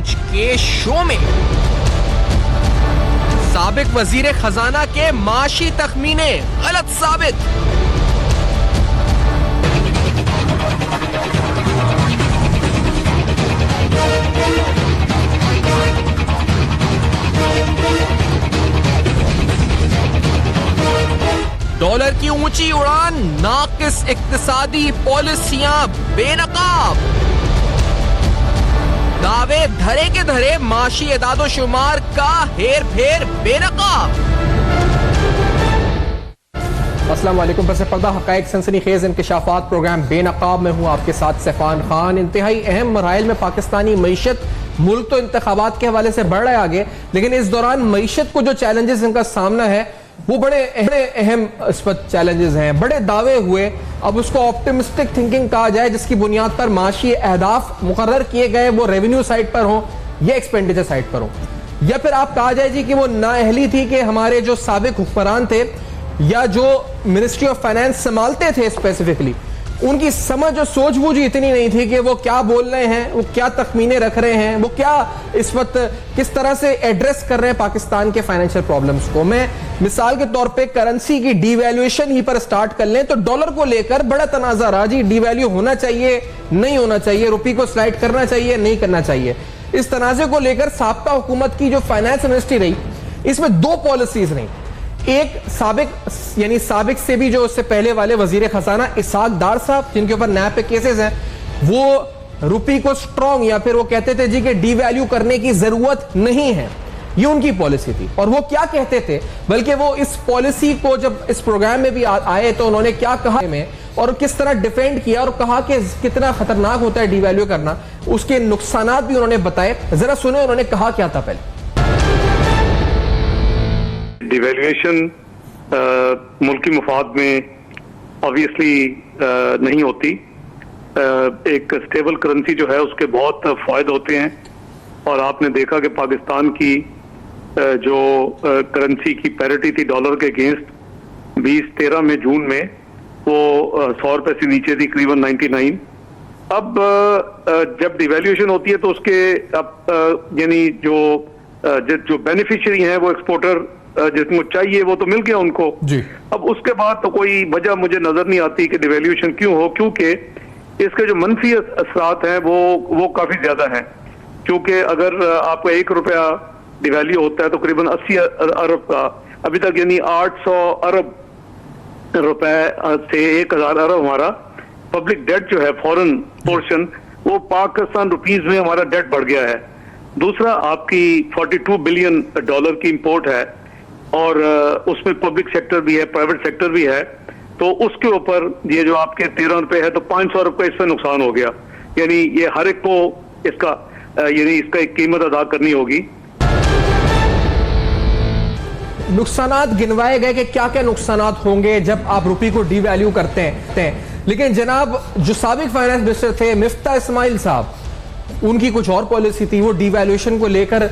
आज के शो में साबिक वजीर खजाना के माशी तखमीने गलत साबित। डॉलर की ऊंची उड़ान, नाकिस इक्तिसादी पॉलिसियां बेनकाब, दावे धरे के धरे माशी एदादो शुमार का हेर फेर बेनकाब। अस्सलाम वालेकुम। बस पर्दा हकायक सनसनीखेज इंकशाफात प्रोग्राम बेनकाब में हूँ आपके साथ सैफान खान। इंतहाई अहम मराइल में पाकिस्तानी मईशत, मुल्क तो इंतखाबात के हवाले से बढ़ रहा है आगे, लेकिन इस दौरान मईशत को जो चैलेंजेस इनका सामना है वो बड़े अहम इस वक्त चैलेंजेस हैं। बड़े दावे हुए, अब उसको ऑप्टिमिस्टिक थिंकिंग कहा जाए जिसकी बुनियाद पर माशी अहदाफ मुकर्रर किए गए, वो रेवेन्यू साइड पर हो या एक्सपेंडिचर साइड पर हो, या फिर आप कहा जाए जी कि वो नाअहली थी कि हमारे जो साबिक हुक्मरान थे या जो मिनिस्ट्री ऑफ फाइनेंस संभालते थे स्पेसिफिकली, उनकी समझ और सूझबूझ इतनी नहीं थी कि वो क्या बोल रहे हैं, वो क्या तखमीने रख रहे हैं, वो क्या इस वक्त किस तरह से एड्रेस कर रहे हैं पाकिस्तान के फाइनेंशियल प्रॉब्लम्स को। मैं मिसाल के तौर पे करेंसी की डीवैल्यूएशन ही पर स्टार्ट कर लें तो डॉलर को लेकर बड़ा तनाजा रहा जी, डीवैल्यू होना चाहिए नहीं होना चाहिए, रुपये को स्लाइड करना चाहिए नहीं करना चाहिए। इस तनाजे को लेकर साबका हुकूमत की जो फाइनेंस मिनिस्ट्री रही, इसमें दो पॉलिसीज रही। एक साबिक से भी जो उससे पहले वाले वजीर खजाना इसहाक डार साहब, जिनके ऊपर नैब पे केसेस हैं, वो रुपये को स्ट्रॉन्ग या फिर वो कहते थे जी कि डीवैल्यू करने की जरूरत नहीं है, ये उनकी पॉलिसी थी। और वो क्या कहते थे, बल्कि वो इस पॉलिसी को जब इस प्रोग्राम में भी आए तो उन्होंने क्या कहा में और किस तरह डिफेंड किया और कहा कि कितना खतरनाक होता है डीवैल्यू करना, उसके नुकसानात भी उन्होंने बताए। जरा सुने उन्होंने कहा क्या था। पहले डिवैल्यूएशन मुल्की मुफाद में ऑब्वियसली नहीं होती। एक स्टेबल करेंसी जो है उसके बहुत फायदे होते हैं, और आपने देखा कि पाकिस्तान की जो करेंसी की पैरिटी थी डॉलर के अगेंस्ट 2013 में जून में वो 100 रुपए से नीचे थी, करीबन 99। अब जब डिवैल्यूएशन होती है तो उसके अब यानी जो बेनिफिशियरी हैं वो एक्सपोर्टर जिसको चाहिए वो तो मिल गया उनको जी। अब उसके बाद तो कोई वजह मुझे नजर नहीं आती कि डिवैल्यूएशन क्यों हो, क्योंकि इसके जो मनफी असरात हैं वो काफी ज्यादा हैं। क्योंकि अगर आपका 1 रुपया डिवैल्यू होता है तो करीबन 80 अरब का अभी तक, यानी 800 अरब रुपए से 1000 अरब हमारा पब्लिक डेट जो है फॉरेन पोर्शन, वो पाकिस्तान रुपीज में हमारा डेट बढ़ गया है। दूसरा, आपकी 42 बिलियन डॉलर की इंपोर्ट है और उसमें पब्लिक सेक्टर भी है, प्राइवेट सेक्टर भी है, तो उसके ऊपर ये जो आपके 13 रुपए है तो 500 रुपए इससे नुकसान हो गया। यानी ये हर एक को इसका एक कीमत अदा करनी होगी। नुकसानात गिनवाए गए कि क्या क्या नुकसानात होंगे जब आप रुपये को डीवैल्यू करते हैं, लेकिन जनाब जो साबिक फाइनेंस मिनिस्टर थे मिफ्ता इस्माइल साहब, उनकी कुछ और पॉलिसी थी। वो डीवैल्यूएशन को लेकर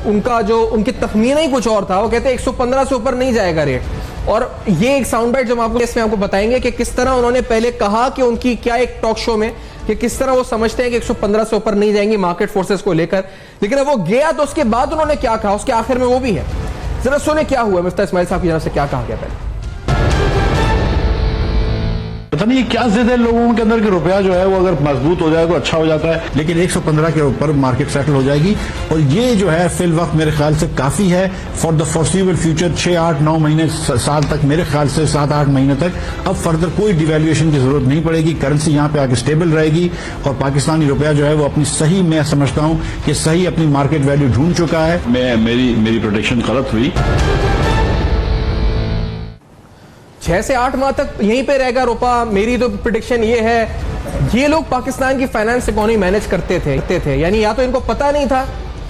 उनकी तखमीना ही कुछ और था। वो कहते हैं 115 से ऊपर नहीं जाएगा रेट। और ये एक साउंड बाइट जो हम इसमें आपको बताएंगे कि किस तरह उन्होंने पहले कहा कि उनकी क्या एक टॉक शो में कि किस तरह वो समझते हैं कि 115 से ऊपर नहीं जाएंगी मार्केट फोर्सेस को लेकर, लेकिन अब वो गया तो उसके बाद उन्होंने क्या कहा, उसके आखिर में वो भी है। जरा सुने क्या हुआ मिफ्ता इस्माइल साहब की तरफ से क्या कहा गया। पहले पता नहीं क्या जिद है लोगों के अंदर कि रुपया जो है वो अगर मजबूत हो जाए तो अच्छा हो जाता है, लेकिन 115 के ऊपर मार्केट सेटल हो जाएगी। और ये जो है फिल वक्त मेरे ख्याल से काफी है फॉर द फॉरसीबल फ्यूचर, 6, 8, 9 महीने, साल तक, मेरे ख्याल से 7, 8 महीने तक अब फर्दर कोई डिवैल्यूएशन की जरूरत नहीं पड़ेगी। करेंसी यहाँ पे आके स्टेबल रहेगी और पाकिस्तानी रुपया जो है वो अपनी सही, मैं समझता हूँ कि सही अपनी मार्केट वैल्यू ढूंढ चुका है। मेरी प्रोडिक्शन गलत हुई। 6 से 8 माह तक यहीं पे रहेगा रुपया। मेरी तो प्रेडिक्शन ये है, ये लोग पाकिस्तान की फाइनेंस इकोनॉमी मैनेज करते थे, यानी या तो इनको पता नहीं था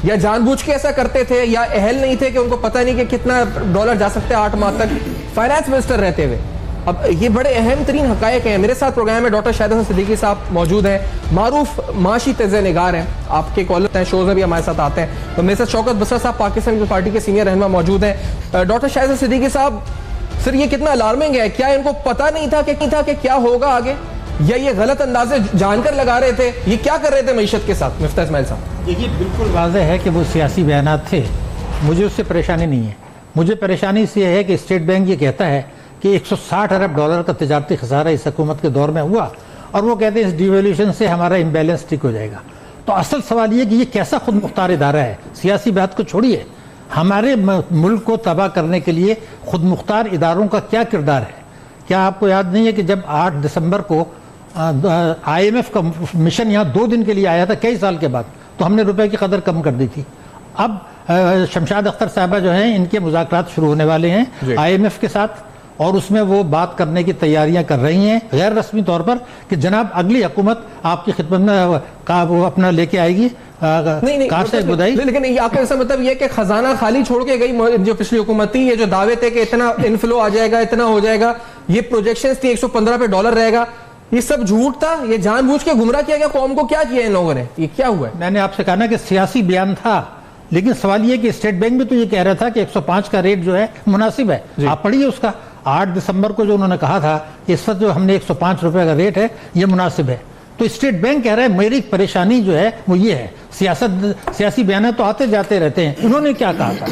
या जानबूझ के ऐसा करते थे, या अहल नहीं थे कि उनको पता नहीं कि कितना डॉलर जा सकते हैं 8 माह तक फाइनेंस मिनिस्टर रहते हुए। अब ये बड़े अहम तरीन हकायक हैं। मेरे साथ प्रोग्राम में डॉक्टर शाहिद हसन सिद्दीकी साहब मौजूद हैं, मारूफ माशी तज़ निगार हैं, आपके कॉलर हैं, शोज में भी हमारे साथ आते हैं। तो मेरे साथ शौकत बसरा साहब पाकिस्तान पीपल्स पार्टी के सीनियर रहनुमा मौजूद हैं। डॉक्टर शाहिद हसन सिद्दीकी साहब, सर ये कितना अलार्मिंग है, क्या इनको पता नहीं था कि क्या होगा आगे? या ये गलत अंदाजे जानकर लगा रहे थे? ये क्या कर रहे थे मईशत के साथ मिफ्ता इस्माइल साहब? देखिए, बिल्कुल वाज़ेह है कि वो सियासी बयानात थे। मुझे उससे परेशानी नहीं है। मुझे परेशानी इससे है कि स्टेट बैंक ये कहता है कि 160 अरब डॉलर का तजारती खसारा इस हुकूमत के दौर में हुआ, और वो कहते हैं इस डिवैल्यूएशन से हमारा इम्बैलेंस ठीक हो जाएगा। तो असल सवाल ये कि ये कैसा खुद मुख्तार इदारा है? सियासी बात को छोड़िए, हमारे मुल्क को तबाह करने के लिए खुद मुख्तार इदारों का क्या किरदार है? क्या आपको याद नहीं है कि जब 8 दिसंबर को IMF का मिशन यहाँ 2 दिन के लिए आया था कई साल के बाद, तो हमने रुपए की कदर कम कर दी थी। अब शमशाद अख्तर साहबा जो हैं, इनके मुज़ाकरात शुरू होने वाले हैं IMF के साथ, और उसमें वो बात करने की तैयारियां कर रही हैं गैर रस्मी तौर पर कि जनाब अगली हुकूमत आपकी खिदमत में का वो अपना लेके आएगी कार से बुदाई। लेकिन आपका ऐसा मतलब ये कि खजाना खाली छोड़ के गई जो पिछली हुकूमत थी? ये जो दावे थे कि इतना इनफ्लो आ जाएगा, इतना हो जाएगा, ये प्रोजेक्शंस थी 115 पे डॉलर रहेगा, ये सब झूठ था? ये जानबूझ के गुमराह किया गया कौम को? क्या किया इन लोगों ने? ये क्या हुआ है? मैंने आपसे कहा ना कि सियासी बयान था, लेकिन सवाल ये कि स्टेट बैंक भी तो ये कह रहा था कि 105 का रेट जो है मुनासिब है। आप पढ़िए उसका 8 दिसंबर को जो उन्होंने कहा था कि इस वक्त जो हमने 105 रुपए का रेट है ये मुनासिब है। तो स्टेट बैंक कह रहा है मेरी परेशानी जो है वो ये है। सियासी बयान तो आते जाते रहते हैं। इन्होंने क्या कहा था?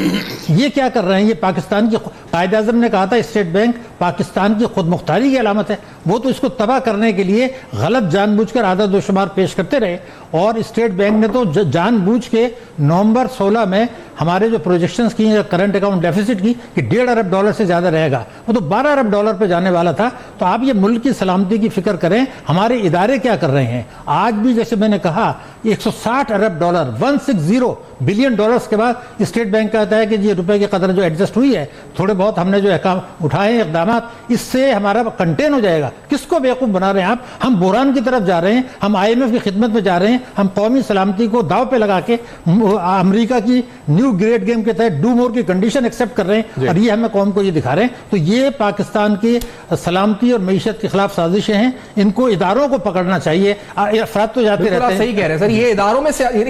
ये क्या कर रहे हैं? ये पाकिस्तान की कायदे आज़म ने कहा था स्टेट बैंक पाकिस्तान की खुद मुख्तारी की अलामत है। वो तो इसको तबाह करने के लिए गलत जानबूझकर आदत व शुमार पेश करते रहे, और स्टेट बैंक ने तो जानबूझ के नवंबर 16 में हमारे जो प्रोजेक्शंस की करंट अकाउंट डेफिसिट की कि 1.5 अरब डॉलर से ज्यादा रहेगा, वो तो 12 अरब डॉलर पे जाने वाला था। तो आप ये मुल्क की सलामती की फिक्र करें, हमारे इदारे क्या कर रहे हैं? आज भी जैसे मैंने कहा 160 अरब डॉलर 160 बिलियन डॉलर्स के बाद स्टेट बैंक कहता है कि ये रुपए की कदर जो एडजस्ट हुई है, थोड़े बहुत हमने जो उठाए हैं इकदाम, इससे हमारा कंटेन हो जाएगा। किसको बेवकूफ बना रहे हैं आप? हम बुरान की तरफ जा रहे हैं, हम IMF की खिदमत में जा रहे हैं, हम कौमी सलामती को दाव पे लगा के अमेरिका की न्यू ग्रेट गेम के तहत डू मोर की कंडीशन एक्सेप्ट कर रहे हैं, और ये हमें कौम को ये दिखा रहे हैं। तो ये पाकिस्तान की सलामती और मईशत के खिलाफ साजिशें हैं। इनको इदारों को पकड़ना चाहिए। अफराद तो जाते रहते हैं। सही कह रहे हैं सर, ये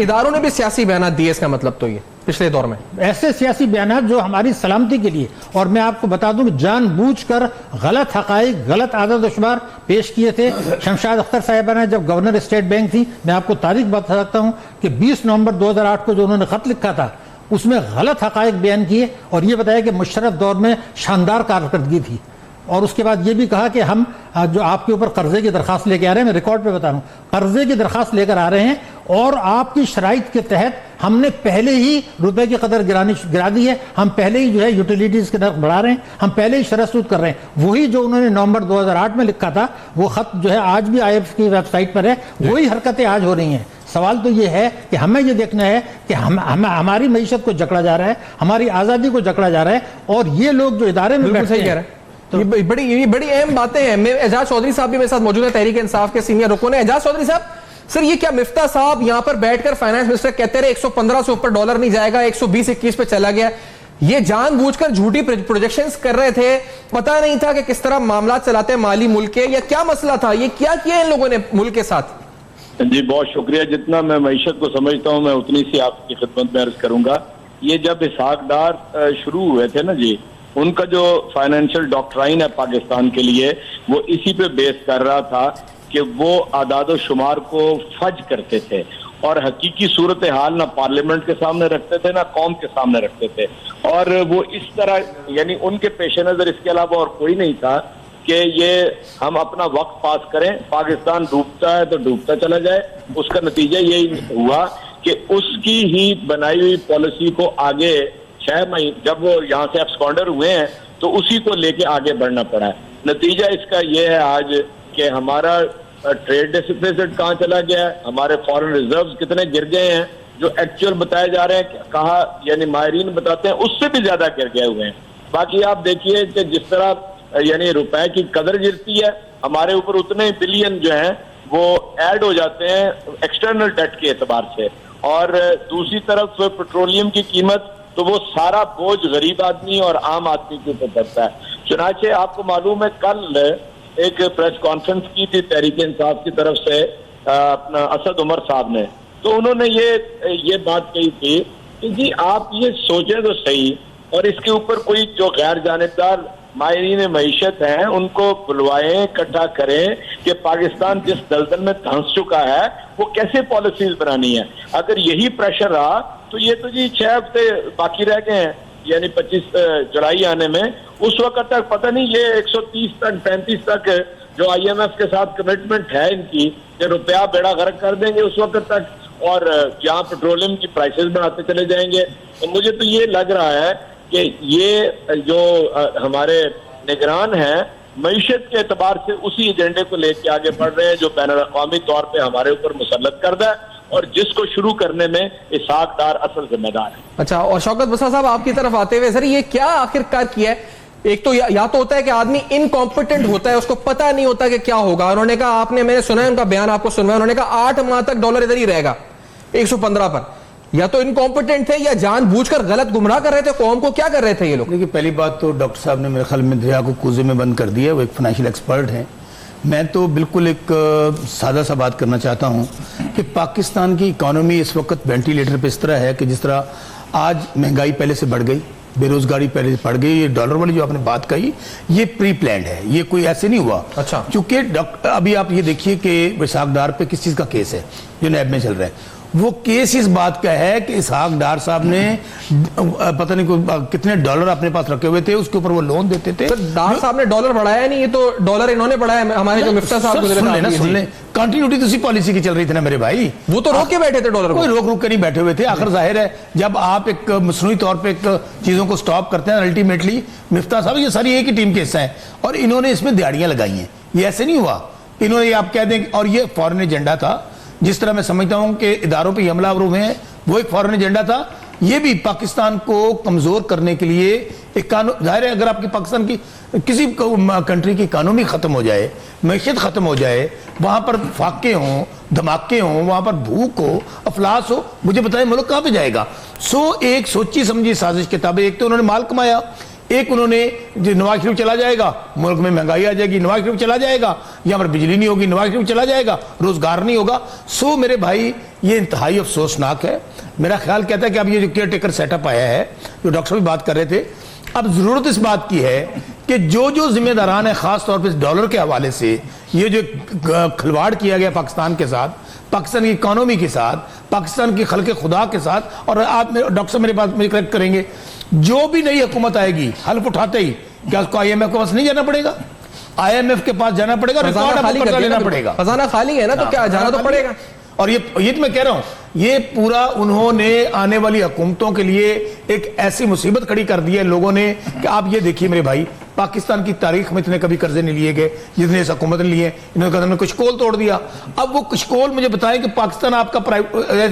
इदारों ने भी सियासी बयान दिए, इसका मतलब तो ये पिछले दौर में ऐसे सियासी बयान जो हमारी सलामती के लिए, और मैं आपको बता दूं कि जानबूझकर गलत हकाइक, गलत आदत व शुमार पेश किए थे। शमशाद अख्तर साहिबा ने जब गवर्नर स्टेट बैंक थी, मैं आपको तारीख बता सकता हूं कि 20 नवंबर 2008 को जो उन्होंने खत लिखा था उसमें गलत हकाइक बयान किए और ये बताया कि मुशर्रफ दौर में शानदार कारकर्दगी थी। और उसके बाद ये भी कहा कि हम जो आपके ऊपर कर्जे की दरखास्त लेके आ रहे हैं, मैं रिकॉर्ड पे बता रहा हूँ, कर्जे की दरखास्त लेकर आ रहे हैं और आपकी शराइत के तहत हमने पहले ही रुपए की कदर गिरा दी है, हम पहले ही जो है यूटिलिटीज के नर्ख बढ़ा रहे हैं, हम पहले ही शरह सूद कर रहे हैं। वही जो उन्होंने नवंबर 2008 में लिखा था वो खत जो है आज भी IMF की वेबसाइट पर है, वही हरकतें आज हो रही हैं। सवाल तो ये है कि हमें ये देखना है कि हमारी मईशत को जकड़ा जा रहा है, हमारी आज़ादी को जकड़ा जा रहा है, और ये लोग जो इदारे में बैठे हैं। तो ये बड़ी अहम बातें हैं। एजाज चौधरी साहब भी मेरे साथ मौजूद है, तहरीक इंसाफ के सीनियर रुकन है। एजाज चौधरी साहब, सर ये क्या मिफ्ता साहब यहां पर बैठकर फाइनेंस मिनिस्टर कहते रहे 115 से ऊपर डॉलर नहीं जाएगा, 120-21 पे चला गया, ये जानबूझकर झूठी प्रोजेक्शंस कर रहे थे? पता नहीं था कि किस तरह मामला चलाते हैं माली मुल्क के, या क्या मसला था? ये क्या किया इन लोगों ने मुल्क के साथ? जी बहुत शुक्रिया। जितना मैं मईशत को समझता हूँ मैं उतनी सी आपकी खिदमत में अर्ज करूंगा। ये जब इसहाकदार शुरू हुए थे ना जी, उनका जो फाइनेंशियल डॉक्ट्राइन है पाकिस्तान के लिए, वो इसी पे बेस कर रहा था कि वो आदाद शुमार को फज करते थे और हकीकी सूरत हाल ना पार्लियामेंट के सामने रखते थे ना कौम के सामने रखते थे। और वो इस तरह, यानी उनके पेश नजर इसके अलावा और कोई नहीं था कि ये हम अपना वक्त पास करें, पाकिस्तान डूबता है तो डूबता चला जाए। उसका नतीजा यही हुआ कि उसकी ही बनाई हुई पॉलिसी को आगे 6 महीने जब वो यहाँ से एब्सकॉन्डर हुए हैं तो उसी को लेके आगे बढ़ना पड़ा है। नतीजा इसका ये है आज कि हमारा ट्रेड डेफिसिट कहाँ चला गया है, हमारे फॉरेन रिजर्व्स कितने गिर गए हैं, जो एक्चुअल बताए जा रहे हैं, कहा यानी माहिरीन बताते हैं उससे भी ज्यादा गिर गए हुए हैं। बाकी आप देखिए कि जिस तरह यानी रुपए की कदर गिरती है, हमारे ऊपर उतने बिलियन जो हैं वो ऐड हो जाते हैं एक्सटर्नल डेट के एतबार से, और दूसरी तरफ पेट्रोलियम की कीमत, तो वो सारा बोझ गरीब आदमी और आम आदमी के ऊपर पड़ता है। चुनाचे आपको मालूम है कल एक प्रेस कॉन्फ्रेंस की थी तहरीक इंसाफ की तरफ से अपना असद उमर साहब ने, तो उन्होंने ये बात कही थी कि जी आप ये सोचें तो सही, और इसके ऊपर कोई जो गैर जानिबदार माहिरीन मईशत हैं उनको बुलवाएं, इकट्ठा करें कि पाकिस्तान जिस दलदल में धंस चुका है वो कैसे पॉलिसीज बनानी है। अगर यही प्रेशर रहा तो ये तो जी 6 हफ्ते बाकी रह गए हैं, यानी 25 जुलाई आने में, उस वक्त तक पता नहीं ये 130 तक 35 तक जो IMF के साथ कमिटमेंट है इनकी, ये रुपया बेड़ा गर्क कर देंगे उस वक्त तक, और जहाँ पेट्रोलियम की प्राइसेस बढ़ाते चले जाएंगे। तो मुझे तो ये लग रहा है कि ये जो हमारे निगरान हैं मईशत के एतबार से उसी एजेंडे को लेके आगे बढ़ रहे हैं जो बैनुल-अक़वामी तौर पे हमारे ऊपर मुसल्लत करदा है और जिसको शुरू करने में इसहाक डार असल जिम्मेदार है। अच्छा, और शौकत बसरा साहब आपकी तरफ आते हुए सर ये क्या आखिरकार किया है? एक तो या तो होता है कि आदमी इनकॉम्पिटेंट होता है, उसको पता नहीं होता कि क्या होगा। उन्होंने कहा, आपने, मैंने सुना है उनका बयान, आपको सुनवाया, उन्होंने कहा 8 माह तक डॉलर इधर ही रहेगा 115 पर। या तो इनकॉम्पिटेंट थे या जानबूझकर गलत गुमराह कर रहे थे कौम को, क्या कर रहे थे ये लोग? देखिए, पहली बात तो डॉक्टर साहब ने मेरे ख्याल में दरिया को कूजे में बंद कर दिया, वो एक फाइनेंशियल एक्सपर्ट हैं। मैं तो बिल्कुल एक सादा सा बात करना चाहता हूं कि पाकिस्तान की इकोनॉमी इस वक्त वेंटिलेटर पे इस तरह है कि जिस तरह आज महंगाई पहले से बढ़ गई, बेरोजगारी पहले से बढ़ गई। ये डॉलर वाली जो आपने बात कही ये प्री प्लान्ड है, ये कोई ऐसे नहीं हुआ। अच्छा, क्योंकि अभी आप ये देखिए कि इसहाक डार पे किस चीज का केस है जो नैब में चल रहा है। वो केस इस बात का है कि इसहाक डार साहब ने पता नहीं कितने डॉलर अपने पास रखे हुए थे, उसके ऊपर वो लोन देते थे। डार साहब ने डॉलर बढ़ाया नहीं, ये तो डॉलर इन्होंने बढ़ाया। हमारे जो मिफ्ता साहब सुन ले, कंटिन्यूटी तो उसी पॉलिसी की चल रही थी ना मेरे भाई। वो तो रोक के बैठे थे डॉलर को, कोई रोक के नहीं बैठे हुए थे। आखिर जाहिर है जब आप एक मसनूई तौर पे एक चीजों को स्टॉप करते हैं, अल्टीमेटली मिफ्ता साहब ये सारी एक ही टीम के हिस्सा है और इन्होंने इसमें दिहाड़ियां लगाई हैं। ये ऐसे नहीं हुआ, इन्होंने आप कह दें, और ये फॉरेन एजेंडा था। जिस तरह मैं समझता हूं कि इदारों पे हमला हुए हैं, वो एक फॉरेन एजेंडा था। ये भी पाकिस्तान को कमजोर करने के लिए एक कानून, जाहिर है अगर आपकी पाकिस्तान की किसी कंट्री की इकोनॉमी खत्म हो जाए, मैशियत खत्म हो जाए, वहां पर फाके हों, धमाके हों, वहां पर भूख हो, अफलास हो, मुझे बताएं मुल्क कहां पे जाएगा? एक सोची समझी साजिश के ताबे एक तो उन्होंने माल कमाया, एक उन्होंने जो नवाज शरीफ चला जाएगा, मुल्क में महंगाई आ जाएगी, नवाज शरीफ चला जाएगा, यहाँ पर बिजली नहीं होगी, नवाज शरीफ चला जाएगा, रोजगार नहीं होगा। मेरे भाई ये इंतहाई अफसोसनाक है। मेरा ख्याल कहता है कि अब ये जो केयर टेकर सेटअप आया है, जो डॉक्टर साहब भी बात कर रहे थे, अब जरूरत इस बात की है कि जो जो जिम्मेदारान है, खास तौर पर डॉलर के हवाले से ये जो खिलवाड़ किया गया पाकिस्तान के साथ, पाकिस्तान की इकोनॉमी के साथ, पाकिस्तान की खल्के खुदा के साथ, और आप डॉक्टर साहब मेरे बात मुझे करेक्ट करेंगे, जो भी नई हुकूमत आएगी हल्फ उठाते ही क्या उसको IMF के पास नहीं जाना पड़ेगा? IMF के पास जाना पड़ेगा, रिकॉर्ड आपको कर्जा लेना पड़ेगा। खजाना खाली है ना, तो क्या जाना तो पड़ेगा। और ये तो मैं कह रहा हूं, ये पूरा उन्होंने आने वाली हुकूमतों के लिए एक ऐसी मुसीबत खड़ी कर दी है लोगों ने कि आप ये देखिए मेरे भाई, पाकिस्तान की तारीख में इतने कभी कर्जे नहीं लिए गए जितने इस हुकूमत ने लिए। इन्होंने कदम में कुशकोल तोड़ दिया। अब वो कुशकोल मुझे बताएं कि पाकिस्तान आपका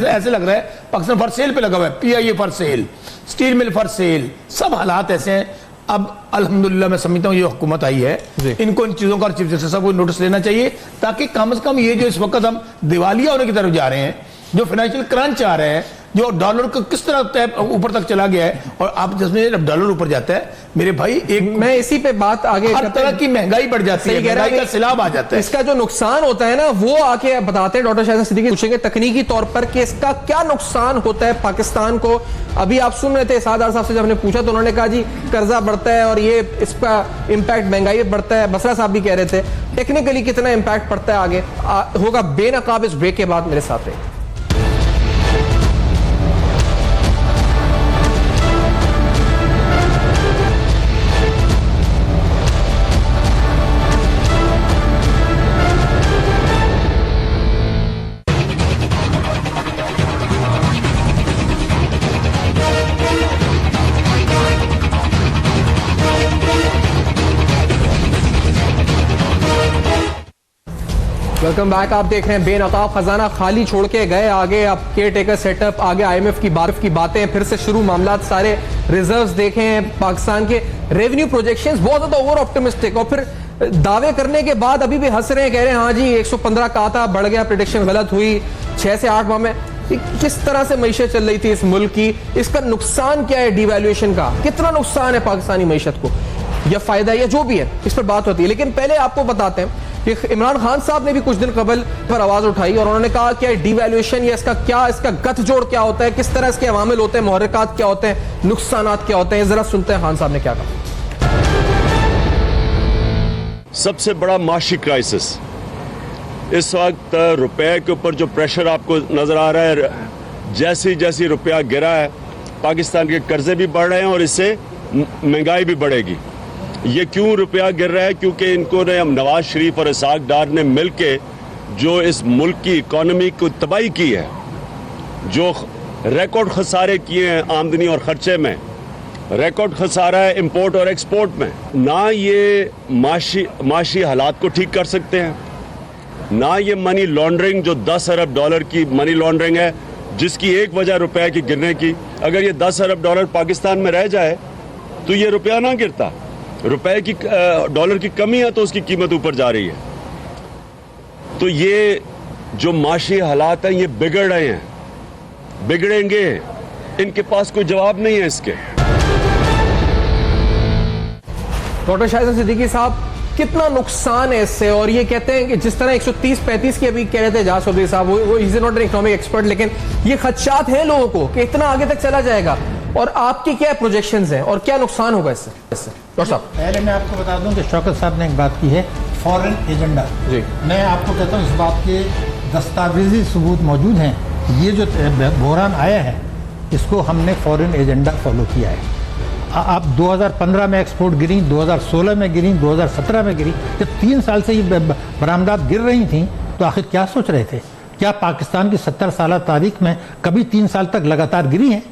ऐसे लग रहा है पाकिस्तान फॉर सेल पे लगा हुआ है, PIA for sale, steel mill for sale, सब हालात ऐसे हैं। अब अल्हम्दुलिल्लाह मैं समझता हूँ ये हुकूमत आई है, इनको इन चीजों का चीफ जस्टिस साहब को नोटिस लेना चाहिए, ताकि कम से कम ये जो इस वक्त हम दिवालिया होने की तरफ जा रहे हैं, जो फाइनेंशियल क्रंच आ रहे हैं, जो डॉलर को किस तरह ऊपर तक चला गया है, और आप जिसमें जब डॉलर ऊपर जाता है मेरे भाई, एक मैं इसी पे बात आगे, हर तरह की महंगाई बढ़ जाती है, महंगाई का सैलाब आ जाता है। इसका जो नुकसान होता है ना, वो आके बताते हैं डॉक्टर शाहिद सिद्दीकी, पूछेंगे तकनीकी तौर पर कि इसका क्या नुकसान होता है पाकिस्तान को। अभी आप सुन रहे थे सादार साहब से जब हमने पूछा तो उन्होंने कहा जी कर्जा बढ़ता है और ये इसका इंपैक्ट महंगाई में बढ़ता है। बसरा साहब भी कह रहे थे टेक्निकली कितना इंपैक्ट पड़ता है आगे होगा। बेनकाब इस ब्रेक के बाद मेरे साथ रहे। Welcome back. आप देख रहे हैं बेनकाब। खजाना खाली छोड़ के गए आगे, अब केयर टेकर सेटअप, आगे IMF की बातें फिर से शुरू, मामला सारे, रिजर्व्स देखें, पाकिस्तान के रेवेन्यू प्रोजेक्शंस बहुत ज्यादा ओवर ऑप्टिमिस्टिक, और फिर दावे करने के बाद अभी भी हंस रहे हैं, कह रहे हैं हाँ जी 115 कहा था, बढ़ गया, प्रेडिक्शन गलत हुई, 6 से 8 माह में। किस तरह से मईशत चल रही थी इस मुल्क की, इसका नुकसान क्या है डिवैल्यूएशन का, कितना नुकसान है पाकिस्तानी मईशत को, या फायदा, या जो भी है, इस पर बात होती है। लेकिन पहले आपको बताते हैं कि इमरान खान साहब ने भी कुछ दिन कबल पर आवाज उठाई और उन्होंने कहा कि डिवैल्यूएशन या इसका गठजोड़ क्या होता है, किस तरह इसके अवामिल होते हैं, मुहर्रिकात क्या होते हैं, नुकसानात क्या होते हैं। जरा सुनते हैं खान साहब ने क्या कहा। सबसे बड़ा माशी क्राइसिस। इस वक्त रुपए के ऊपर जो प्रेशर आपको नज़र आ रहा है, जैसे जैसे रुपया गिरा है, पाकिस्तान के कर्जे भी बढ़ रहे हैं और इससे महंगाई भी बढ़ेगी। ये क्यों रुपया गिर रहा है? क्योंकि इनको ने नवाज शरीफ और इसाक डार ने मिलके जो इस मुल्क की इकॉनमी को तबाही की है, जो रिकॉर्ड खसारे किए हैं आमदनी और खर्चे में, रिकॉर्ड खसारा है इंपोर्ट और एक्सपोर्ट में। ना ये माशी हालात को ठीक कर सकते हैं, ना ये मनी लॉन्ड्रिंग जो 10 अरब डॉलर की मनी लॉन्ड्रिंग है, जिसकी एक वजह रुपए की गिरने की। अगर ये 10 अरब डॉलर पाकिस्तान में रह जाए तो ये रुपया ना गिरता। रुपए की डॉलर की कमी है तो उसकी कीमत ऊपर जा रही है। तो ये जो माशी हालात हैं ये बिगड़ रहे हैं, बिगड़ेंगे, इनके पास कोई जवाब नहीं है इसके। डॉक्टर शाहिद सिद्दीकी साहब, कितना नुकसान है इससे? और ये कहते हैं कि जिस तरह 130-35 की अभी कह रहे थे एजाज चौधरी साहब, वो is not an economic expert, लेकिन ये खदशात हैं लोगों को कि इतना आगे तक चला जाएगा। और आपकी क्या प्रोजेक्शंस हैं और क्या नुकसान होगा इससे? डॉक्टर साहब, पहले मैं आपको बता दूं कि शौकत साहब ने एक बात की है, फॉरेन एजेंडा जी। मैं आपको कहता हूँ इस बात के दस्तावेजी सबूत मौजूद हैं। ये जो बहरान आया है इसको हमने फॉरेन एजेंडा फॉलो किया है। अब 2015 में एक्सपोर्ट गिरी, 2016 में गिरी, 2017 में गिरी। जब 3 साल से ये बरामदात गिर रही थी तो आखिर क्या सोच रहे थे? क्या पाकिस्तान की 70 साल तारीख में कभी 3 साल तक लगातार गिरी हैं?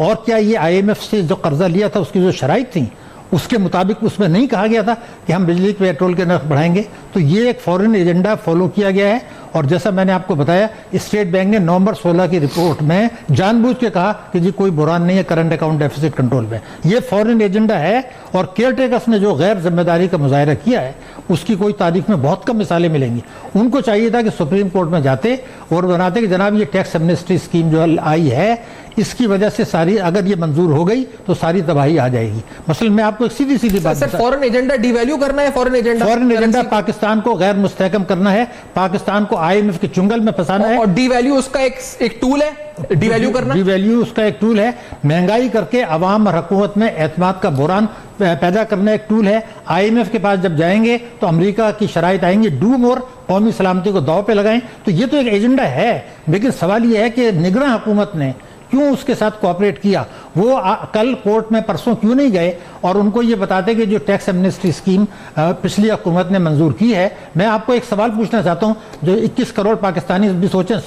और क्या ये IMF से जो कर्जा लिया था उसकी जो शराइत थी उसके मुताबिक उसमें नहीं कहा गया था कि हम बिजली पेट्रोल के नर्ख बढ़ाएंगे? तो ये एक फॉरेन एजेंडा फॉलो किया गया है। और जैसा मैंने आपको बताया, स्टेट बैंक ने नवंबर 16 की रिपोर्ट में जानबूझ के कहा कि जी कोई बुरान नहीं है करंट अकाउंट डेफिसिट कंट्रोल में। ये फॉरेन एजेंडा है। और केयर टेकर्स ने जो गैर जिम्मेदारी का मुजाहरा किया है उसकी कोई तारीख में बहुत कम मिसालें मिलेंगी। उनको चाहिए था कि सुप्रीम कोर्ट में जाते और बनाते कि जनाब ये टैक्स एमनेस्टी स्कीम जो आई है इसकी वजह से सारी, अगर ये मंजूर हो गई तो सारी तबाही आ जाएगी। मसलन मैं आपको एक सीधी सीधी बात, फॉरेन एजेंडा डिवैल्यू करना है। फॉरेन एजेंडा पाकिस्तान को गैर मुस्तहकम करना है, पाकिस्तान को IMF के चुंगल में फंसाना है। और डिवैल्यू उसका एक टूल है। डिवैल्यू करना, डिवैल्यू उसका एक टूल है। महंगाई करके अवाम और हुकूमत में एतमाद का बुरान पैदा करना एक टूल है। IMF के पास जब जाएंगे तो अमेरिका की शराइत आएंगी, डू मोर, कौमी सलामती को दाव पे लगाएं। तो ये तो एक एजेंडा है। लेकिन सवाल यह है कि निगरान हुकूमत ने क्यों उसके साथ कोऑपरेट किया? वो कल कोर्ट में परसों क्यों नहीं गए और उनको ये बताते कि जो टैक्स एमनेस्टी स्कीम पिछली हुकूमत ने मंजूर की है। मैं आपको एक सवाल पूछना चाहता हूं, जो 21 करोड़ पाकिस्तानी भी सोचें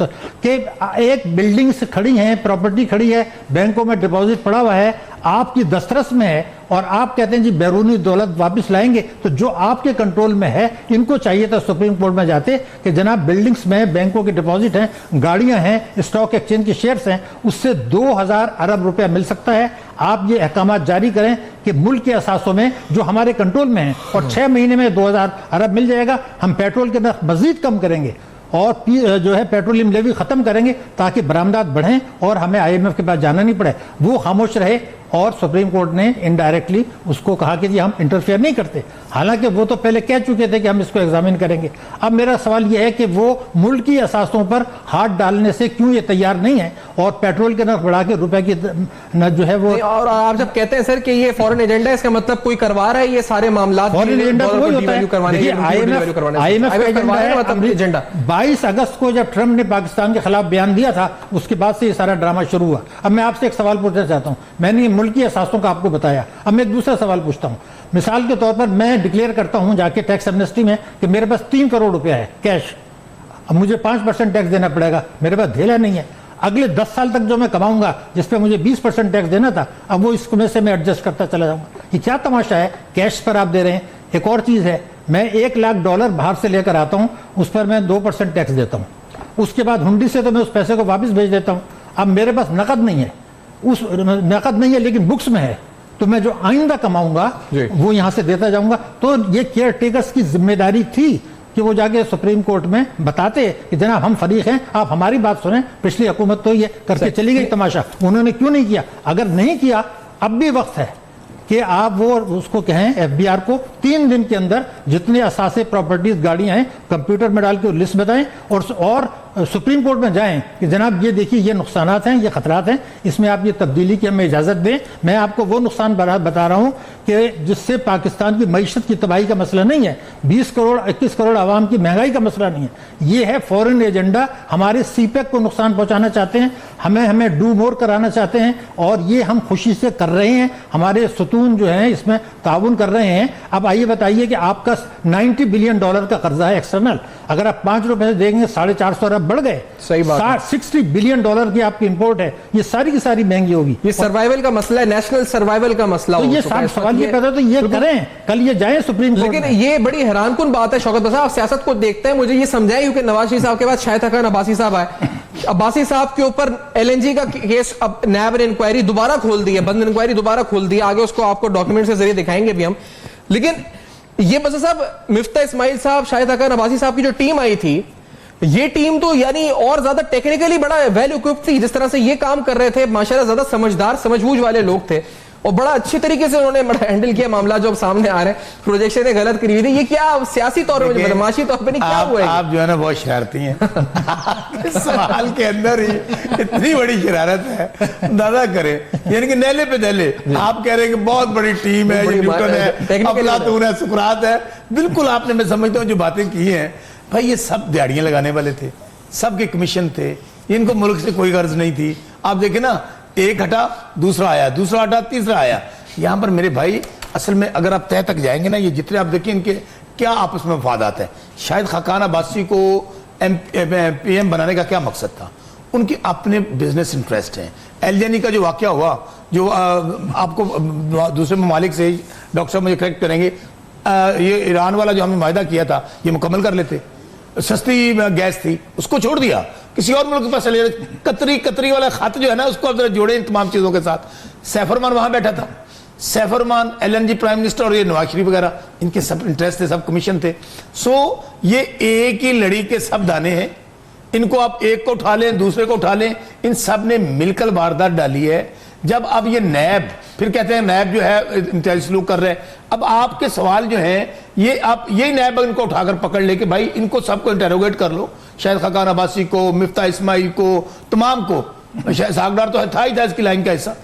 कि एक बिल्डिंग्स खड़ी हैं, प्रॉपर्टी खड़ी है, बैंकों में डिपॉजिट पड़ा हुआ है, आपकी दस्तरस में है और आप कहते हैं जी बैरूनी दौलत वापस लाएंगे। तो जो आपके कंट्रोल में है, इनको चाहिए था सुप्रीम कोर्ट में जाते कि जनाब बिल्डिंग्स में बैंकों के डिपॉजिट हैं, गाड़ियां हैं, स्टॉक एक्सचेंज के शेयर्स हैं, उससे 2000 अरब रुपया मिल सकता है। आप ये अहकाम जारी करें कि मुल्क के असासों में जो हमारे कंट्रोल में है और 6 महीने में 2000 अरब मिल जाएगा। हम पेट्रोल के नर्ख मजीद कम करेंगे और जो है पेट्रोलियम लेवी खत्म करेंगे ताकि बरामदात बढ़ें और हमें IMF के पास जाना नहीं पड़े। वो खामोश रहे और सुप्रीम कोर्ट ने इनडायरेक्टली उसको कहा कि जी हम इंटरफेयर नहीं करते। हालांकि वो तो पहले कह चुके थे कि हम इसको एग्जामिन करेंगे। अब मेरा सवाल यह है कि वो मुल्क की असासों पर हाथ डालने से क्यों ये तैयार नहीं है और पेट्रोल के नर्ख बढ़ा के रुपए की जो है वो। और आप जब कहते हैं सर कि ये फॉरेन एजेंडा है, इसका मतलब कोई करवा रहा है ये सारे मामला? फॉरेन एजेंडा वही होता है। IMF एजेंडा 22 अगस्त को जब ट्रंप ने पाकिस्तान के खिलाफ बयान दिया था उसके बाद से ये सारा ड्रामा शुरू हुआ। अब मैं आपसे एक सवाल पूछना चाहता हूँ। मैंने मुल्क की असासों का आपको बताया। अब मैं एक दूसरा सवाल पूछता हूँ। मिसाल के तौर पर मैं डिक्लेयर करता हूं जाके टैक्स एमनेस्टी में कि मेरे पास 3 करोड़ रुपया है कैश, अब मुझे 5% टैक्स देना पड़ेगा, मेरे पास धेला नहीं है। अगले 10 साल तक जो मैं कमाऊंगा जिस पे मुझे 20% टैक्स देना था, अब वो इसमें से मैं एडजस्ट करता चला जाऊंगा। ये क्या तमाशा है? कैश पर आप दे रहे हैं। एक और चीज है, मैं $1 लाख बाहर से लेकर आता हूं, उस पर मैं 2% टैक्स देता हूं, उसके बाद हुंडी से तो मैं उस पैसे को वापस भेज देता हूं। अब मेरे पास नकद नहीं है, उस नकद नहीं है लेकिन बुक्स में है, तो मैं जो आइंदा कमाऊंगा वो यहां से देता जाऊंगा। तो ये केयर टेकर्स की जिम्मेदारी थी कि वो जाके सुप्रीम कोर्ट में बताते कि जनाब हम फरीक हैं, आप हमारी बात सुने, पिछली हुकूमत तो ये करके चली गई तमाशा। उन्होंने क्यों नहीं किया? अगर नहीं किया, अब भी वक्त है, कि आप वो उसको कहें एफबीआर को 3 दिन के अंदर जितने असासे प्रॉपर्टीज गाड़ियां हैं कंप्यूटर में डाल के लिस्ट बताएं और सुप्रीम कोर्ट में जाएं कि जनाब ये देखिए ये नुकसानात हैं, ये खतरात हैं, इसमें आप ये तब्दीली की हमें इजाजत दें। मैं आपको वो नुकसान बता रहा हूं कि जिससे पाकिस्तान की मईशत की तबाही का मसला नहीं है, 20 करोड़ 21 करोड़ आवाम की महंगाई का मसला नहीं है, ये है फॉरेन एजेंडा। हमारे सीपेक को नुकसान पहुंचाना चाहते हैं, हमें डू मोर कराना चाहते हैं, और ये हम खुशी से कर रहे हैं। हमारे सुतून जो है इसमें ताउन कर रहे हैं। अब आइए बताइए कि आपका $90 बिलियन का कर्जा है एक्सटर्नल, अगर आप 5 रुपए से देंगे 450 अरब बढ़ गए। सही बात है। $60 बिलियन की आपकी इंपोर्ट है, ये सारी की सारी महंगी होगी। ये सर्वाइवल का मसला है, नेशनल सर्वाइवल का मसला तो ये सवाल ये पैदा तो ये करें, कल ये जाए सुप्रीम कोर्ट। लेकिन ये बड़ी हैरानकुन बात है शौकत साहब, आप सियासत को देखते हैं, मुझे ये समझाएं, क्योंकि नवाज शरीफ साहब के बाद शाहिद हसन अब्बासी साहब आए। अब्बासी साहब के ऊपर LNG का केस अब नैब ने इंक्वायरी दोबारा खोल दी है, बंद इंक्वायरी दोबारा खोल दी है, आगे उसको आपको डॉक्यूमेंट के जरिए दिखाएंगे भी हम। लेकिन ये बस साहब मिफ्ता इस्माइल साहब, शाहिद हसन अब्बासी साहब की जो टीम आई थी, ये टीम तो यानी और ज्यादा टेक्निकली बड़ा वेल इक्विप्ड थी, जिस तरह से ये काम कर रहे थे माशाल्लाह ज्यादा समझदार समझबूझ वाले लोग थे, और बड़ा अच्छे तरीके से उन्होंने बड़ा हैंडल किया मामला जो अब सामने आ रहे हैं। प्रोजेक्शन ने गलत करी हुई थी, ये क्या सियासी तौर पर बदमाशी तौर पर नहीं, क्या हुआ है? आप जो है ना बहुत शरारती हैं। इस सवाल के अंदर ही इतनी बड़ी शरारत है, दादा करे, यानी कि नैले पे नैले आप कह रहे हैं कि बहुत बड़ी टीम है, ये न्यूटन है, अफलातून है, सुकरात है। बिल्कुल आपने, मैं समझता हूँ जो बातें की हैं भाई, ये सब दिहाड़ियां लगाने वाले थे, सबके कमीशन थे, इनको मुल्क से कोई गर्ज नहीं थी। आप देखें ना, एक हटा दूसरा आया, दूसरा हटा तीसरा आया। यहां पर मेरे भाई असल में अगर आप तय तक जाएंगे ना, ये जितने आप देखिए इनके क्या आपस में मफादात है। शायद खाकान अब्बासी को PM बनाने का क्या मकसद था, उनके अपने बिजनेस इंटरेस्ट हैं। LNG का जो वाकया हुआ, जो आपको दूसरे ममालिक से, डॉक्टर साहब मुझे करेक्ट करेंगे, ये ईरान वाला जो हमने वायदा किया था ये मुकम्मल कर लेते, सस्ती गैस थी उसको छोड़ दिया, किसी और मुल्क के पास चले जाते। कतरी वाला खत जो है ना उसको अब जोड़े इन तमाम चीजों के साथ। सैफरमान वहां बैठा था, सैफरमान, LNG प्राइम मिनिस्टर और ये नवाज शरीफ वगैरह, इनके सब इंटरेस्ट थे, सब कमीशन थे। सो ये एक ही लड़ी के सब दाने हैं, इनको आप एक को उठा लें, दूसरे को उठा लें, इन सब ने मिलकर वारदात डाली है। जब अब ये नैब, फिर कहते हैं नैब जो है इंटेलिजेंस लोग कर रहे हैं। अब आपके सवाल जो हैं, ये आप यही नैब इनको उठाकर पकड़ ले कि भाई इनको सबको इंटेरोगेट कर लो, शायद खाकान अब्बासी को, मिफ्ता इस्माइल को, तमाम को। सागदार तो था ही था इसकी लाइन का हिस्सा।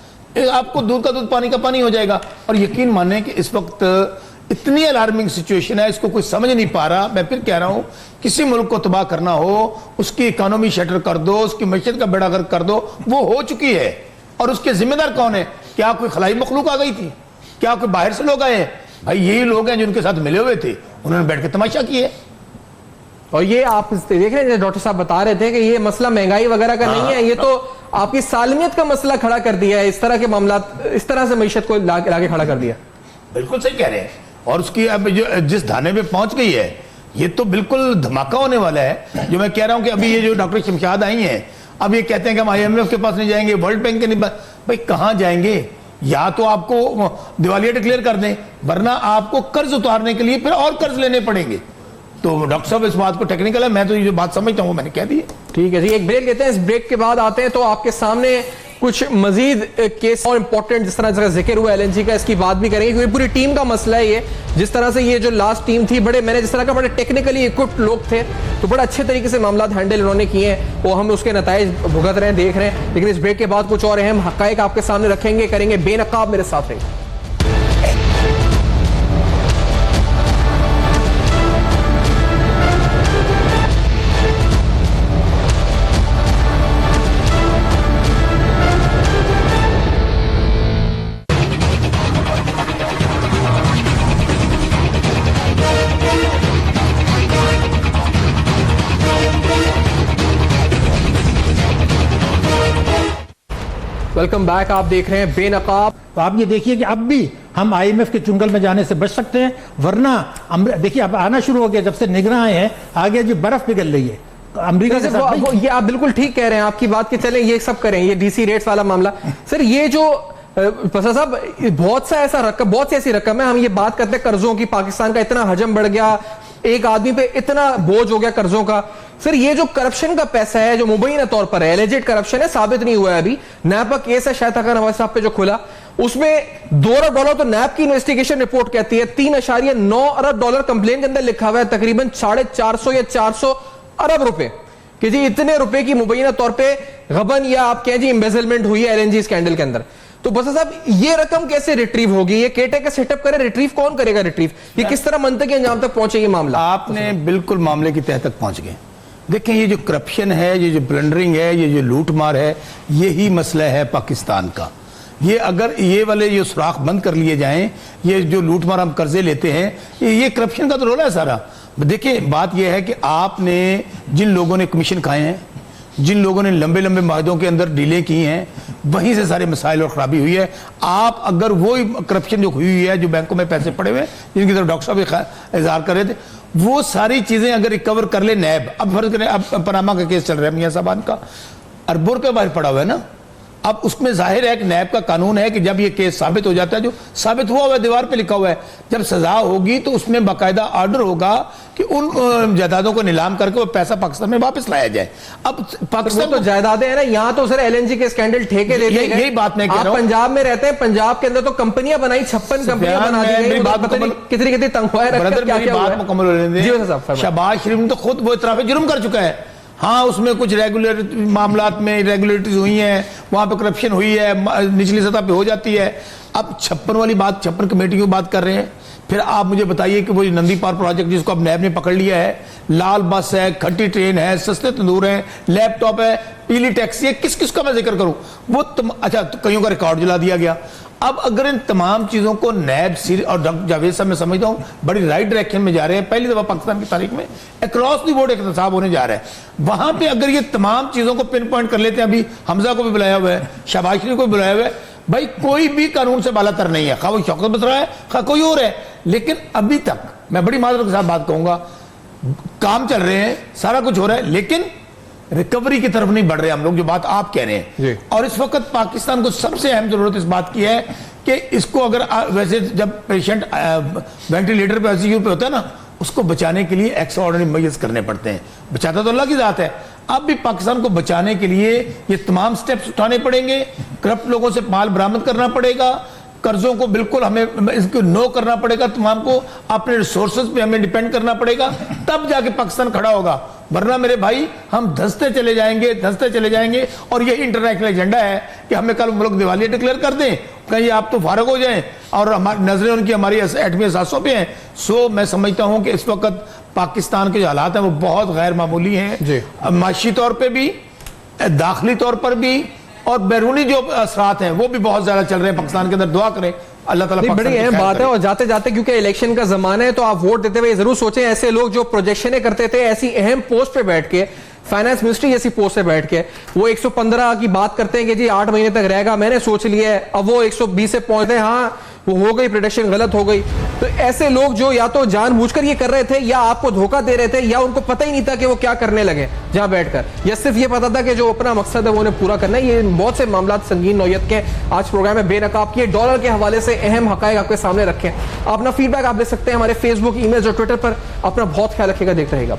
आपको दूध का दूध पानी का पानी हो जाएगा। और यकीन माने कि इस वक्त इतनी अलार्मिंग सिचुएशन है, इसको कोई समझ नहीं पा रहा। मैं फिर कह रहा हूं, किसी मुल्क को तबाह करना हो, उसकी इकोनॉमी शटर कर दो, उसकी मैशत का बेड़ा गर्क कर दो, वो हो चुकी है। और उसके जिम्मेदार कौन है? क्या कोई खलाई मखलूक आ गई थी? क्या कोई बाहर से लोग आए हैं? भाई यही लोग हैं जो उनके साथ मिले हुए थे, उन्होंने बैठ के तमाशा किए। और ये आप देख रहे हैं, डॉक्टर साहब बता रहे थे कि ये मसला महंगाई वगैरह का नहीं है, ये तो आपकी सालमियत का मसला खड़ा कर दिया है। इस तरह के मामला, इस तरह से मईशत को लाके खड़ा कर दिया। बिल्कुल सही कह रहे हैं। और उसकी अब जो जिस धाने पे पहुंच गई है, ये तो बिल्कुल धमाका होने वाला है। जो मैं कह रहा हूं कि अभी ये जो डॉक्टर शमशाद आई हैं, अब ये कहते हैं कि हम IMF के पास नहीं जाएंगे, वर्ल्ड बैंक के नहीं, भाई कहां जाएंगे? या तो आपको दिवालिया डिक्लेयर कर दें, वरना आपको कर्ज उतारने के लिए फिर और कर्ज लेने पड़ेंगे। तो डॉक्टर साहब इस बात को टेक्निकल है, मैं तो ये जो बात समझता हूं मैंने कह दी। ठीक है जी, एक ब्रेक लेते हैं। इस ब्रेक के बाद आते हैं तो आपके सामने कुछ मजीद केस और इंपॉर्टेंट जिस तरह जिक्र हुआ LNG का, इसकी बात भी करेंगे, क्योंकि पूरी टीम का मसला है ये। जिस तरह से ये जो लास्ट टीम थी, बड़े मैंने जिस तरह का बड़े टेक्निकली इक्विप्ड लोग थे, तो बड़े अच्छे तरीके से मामला हैंडल उन्होंने किए हैं, वो हम उसके नताइज भुगत रहे हैं, देख रहे हैं। लेकिन इस ब्रेक के बाद कुछ और अहम हकायक आपके सामने रखेंगे, करेंगे बेनकाब। मेरे साथ रहेंगे। Welcome back. आप देख रहे हैं बेनकाब। तो आप ये देखिए कि अब भी हम IMF के चुंगल में जाने से बच सकते हैं, वरना देखिए अब आना शुरू हो गया, जब से निगरान आए हैं, आगे जो बर्फ पिघल रही है अमेरिका के साथ। ये आप बिल्कुल ठीक कह रहे हैं, आपकी बात के चले ये सब करें, ये DC रेट्स वाला मामला। सर ये जो साहब बहुत सा ऐसा रकम, बहुत सी ऐसी रकम है, हम ये बात करते हैं कर्जों की, पाकिस्तान का इतना हजम बढ़ गया, एक आदमी पे इतना बोझ हो गया कर्जों का। सर ये जो करप्शन का पैसा है, जो मुबैना तौर पर है, एलिजेड करप्शन है, साबित नहीं हुआ है अभी। नैब का केस है शायद हसन नवाज साहब पे जो खुला, उसमें 2 अरब डॉलर तो नैब की इन्वेस्टिगेशन रिपोर्ट कहती है, 3.9 अरब डॉलर कंप्लेन के अंदर लिखा हुआ है, तकरीबन 450 या 400 अरब रुपए कि जी इतने रुपए की मुबैना तौर पे गबन या आप कहें जी एम्बेजलमेंट हुई है एलएनजी स्कैंडल के अंदर। तो बस साहब ये रकम कैसे रिट्रीव होगी, ये केटेकर सेटअप करे, रिट्रीव कौन करेगा, रिट्रीव ये किस तरह मंतकी अंजाम तक पहुंचे ये मामला? आपने बिल्कुल मामले की तह तक पहुंच गए। देखें ये जो करप्शन है, ये जो प्लंडरिंग है, ये जो लूट मार है, यही मसला है पाकिस्तान का। ये अगर ये वाले जो सुराख बंद कर लिए जाएं, ये जो लूट मार हम कर्जे लेते हैं, ये करप्शन का तो रोल है सारा। देखिए बात यह है कि आपने जिन लोगों ने कमीशन खाए हैं, जिन लोगों ने लंबे लंबे माहदों के अंदर डीलें की हैं, वहीं से सारे मसाइल और खराबी हुई है। आप अगर वो करप्शन जो हुई है, जो बैंकों में पैसे पड़े हुए जिनकी तरफ डॉक्टर साहब इजहार कर रहे थे, वो सारी चीजें अगर रिकवर कर ले नैब, अब फर्ज करें अब पनामा का केस चल रहा है मियां साहबान का, अरबों रुपये बाहर पड़ा हुआ है ना। अब उसमें जाहिर है कि नैब का कानून है कि जब ये केस साबित हो जाता है, जो साबित हुआ है दीवार पे लिखा हुआ है, जब सजा होगी तो उसमें बाकायदा ऑर्डर होगा कि उन जायदादों को नीलाम करके वो पैसा पाकिस्तान में वापस लाया जाए। अब पाकिस्तान तो जायदादें है ना, यहाँ तो सर एलएनजी के स्कैंडल ठेके देते हैं, यही बात मैं कह रहा हूं। पंजाब में रहते हैं, पंजाब के अंदर तो कंपनियां बनाई, 56 कंपनियां बना दी गई, कितनी कितनी तनख्वाहें रखकर क्या क्या हुआ है। शहबाज शरीफ ने तो खुद वो इतराफे जुर्म कर चुका है। हाँ उसमें कुछ रेगुलर मामलात में इरेगुलरिटीज हुई हैं, वहां पे करप्शन हुई है, निचली सतह पे हो जाती है। अब 56 वाली बात, 56 कमेटी की बात कर रहे हैं। फिर आप मुझे बताइए कि वो नंदी पार प्रोजेक्ट जिसको अब नैब ने पकड़ लिया है, लाल बस है, खट्टी ट्रेन है, सस्ते तंदूर है, लैपटॉप है, पीली टैक्सी है, किस किस का मैं जिक्र करूं? वो अच्छा तो कईयों का रिकॉर्ड जला दिया गया। अब अगर इन तमाम चीजों को नैब सिर और डॉक्टर जावेद साहब मैं समझता हूं बड़ी राइट डायरेक्शन में जा रहे हैं, पहली दफा पाकिस्तान की तारीख में अक्रॉस द बोर्ड एहतसाब होने जा रहा है। वहां पे अगर ये तमाम चीजों को पिन पॉइंट कर लेते हैं, अभी हमजा को भी बुलाया हुआ है, शहबाज शरीफ को भी बुलाया हुआ है, भाई कोई भी कानून से बालातर नहीं है, खा वो शौकत बसरा है, खा कोई और है। लेकिन अभी तक मैं बड़ी माजरत के साथ बात कहूंगा, काम चल रहे हैं, सारा कुछ हो रहा है, लेकिन रिकवरी की तरफ नहीं बढ़ रहे हम लोग, जो बात आप कह रहे हैं। और इस वक्त पाकिस्तान को सबसे अहम जरूरत इस बात की है कि इसको अगर वैसे जब पेशेंट वेंटिलेटर पे आईसीयू पे होता है ना, उसको बचाने के लिए एक्स्ट्राऑर्डिनरी मेजर्स करने पड़ते हैं। बचाता तो अल्लाह की जात है। अब भी पाकिस्तान को बचाने के लिए ये तमाम स्टेप्स उठाने पड़ेंगे। करप्ट लोगों से माल बरामद करना पड़ेगा, कर्जों को बिल्कुल हमें इसको नो करना पड़ेगा, तमाम को अपने रिसोर्सेज पे हमें डिपेंड करना पड़ेगा, तब जाके पाकिस्तान खड़ा होगा। वरना मेरे भाई हम धंसते चले जाएंगे और यही इंटरनेशनल एजेंडा है कि हमें कल मुल्क दिवालिया डिक्लेयर कर दें, कहीं आप तो फारग हो जाएं और हमारी नजरें उनकी हमारी एटमी असासों पे हैं। सो मैं समझता हूं कि इस वक्त पाकिस्तान के जो हालात हैं वो बहुत गैर मामूली हैं, माशी तौर पर भी, दाखिली तौर पर भी, और बैरूनी जो असरात हैं वो भी बहुत ज्यादा चल रहे हैं पाकिस्तान के अंदर। दुआ करें अल्लाह ताला। बड़ी अहम बात है। और जाते जाते क्योंकि इलेक्शन का जमाना है, तो आप वोट देते हुए जरूर सोचें, ऐसे लोग जो प्रोजेक्शनें करते थे ऐसी अहम पोस्ट पे बैठ के, फाइनेंस मिनिस्ट्री जैसी पोस्ट पे बैठ के, वो 115 की बात करते हैं कि जी 8 महीने तक रहेगा, मैंने सोच लिया है, अब वो 120 से पहुंचते हैं, हाँ वो हो गई, प्रेडिक्शन गलत हो गई। तो ऐसे लोग जो या तो जानबूझकर ये कर रहे थे, या आपको धोखा दे रहे थे, या उनको पता ही नहीं था कि वो क्या करने लगे जहां बैठकर, या सिर्फ ये पता था कि जो अपना मकसद है वो उन्हें पूरा करना है। ये बहुत से मामला संगीन नौयत के आज प्रोग्राम में बेनकाब किए, डॉलर के हवाले से अहम हकायक आपके सामने रखे। अपना फीडबैक आप दे सकते हैं हमारे फेसबुक, ईमेल और ट्विटर पर। अपना बहुत ख्याल रखिएगा, देखते रहिएगा।